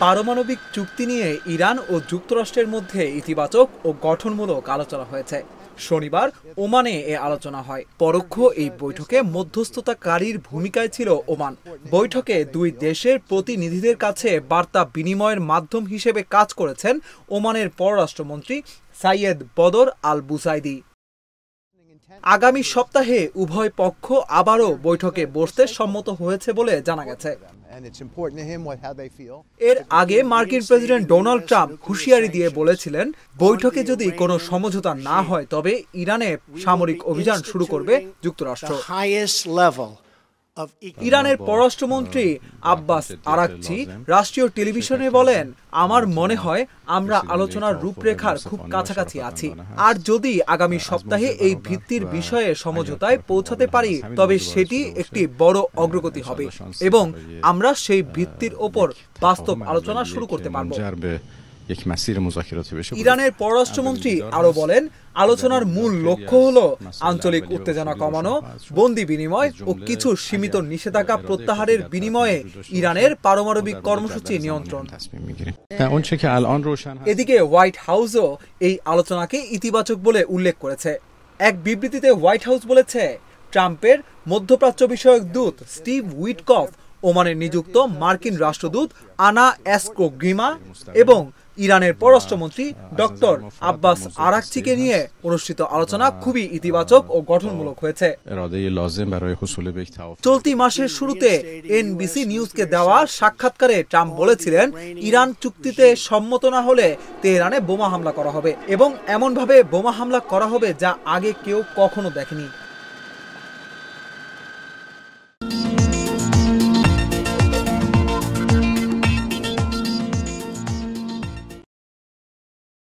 পারমাণবিক চুক্তি নিয়ে ইরান ও যুক্তরাষ্ট্রের মধ্যে ইতিবাচক ও গঠনমূলক আলোচনা হয়েছে। শনিবার ওমানে এ আলোচনা হয়। পরোক্ষ এই বৈঠকে মধ্যস্থতাকারীর ভূমিকায় ছিল ওমান। বৈঠকে দুই দেশের প্রতিনিধিদের কাছে বার্তা বিনিময়ের মাধ্যম হিসেবে কাজ করেছেন ওমানের পররাষ্ট্রমন্ত্রী সাইয়েদ বদর আল বুসাইদি। আগামী সপ্তাহে উভয় পক্ষ আবারও বৈঠকে বসতে সম্মত হয়েছে বলে জানা গেছে। এর আগে মার্কিন প্রেসিডেন্ট ডোনাল্ড ট্রাম্প হুঁশিয়ারি দিয়ে বলেছিলেন, বৈঠকে যদি কোনো সমঝোতা না হয় তবে ইরানে সামরিক অভিযান শুরু করবে যুক্তরাষ্ট্র। ইরানের পররাষ্ট্রমন্ত্রী আব্বাস আরাকচি রাষ্ট্রীয় টেলিভিশনে বলেন, আমার মনে হয় আমরা আলোচনার রূপরেখার খুব কাছাকাছি আছি। আর যদি আগামী সপ্তাহে এই ভিত্তির বিষয়ে সমঝোতায় পৌঁছাতে পারি তবে সেটি একটি বড় অগ্রগতি হবে এবং আমরা সেই ভিত্তির ওপর বাস্তব আলোচনা শুরু করতে পারব। ইরানের পররাষ্ট্রমন্ত্রী আরো বলেন, আলোচনার মূল লক্ষ্য হলো আঞ্চলিক উত্তেজনা কমানো, বন্দি বিনিময় ও কিছু সীমিত নিষেধাজ্ঞা প্রত্যাহারের বিনিময়ে ইরানের পারমাণবিক কর্মসূচি নিয়ন্ত্রণ। এদিকে হোয়াইট হাউসও এই আলোচনাকে ইতিবাচক বলে উল্লেখ করেছে। এক বিবৃতিতে হোয়াইট হাউস বলেছে, ট্রাম্পের মধ্যপ্রাচ্য বিষয়ক দূত স্টিভ উইটকফ, ওমানের নিযুক্ত মার্কিন রাষ্ট্রদূত আনা এসকোগ্রিমা এবং ইরানের পররাষ্ট্রমন্ত্রী ডক্টর আব্বাস আরাকচিকে নিয়ে অনুষ্ঠিত আলোচনা খুবই ইতিবাচক ও গঠনমূলক হয়েছে। চলতি মাসের শুরুতে এনবিসি নিউজকে দেওয়া সাক্ষাৎকারে ট্রাম্প বলেছিলেন, ইরান চুক্তিতে সম্মত না হলে তেহরানে বোমা হামলা করা হবে এবং এমনভাবে বোমা হামলা করা হবে যা আগে কেউ কখনো দেখেনি।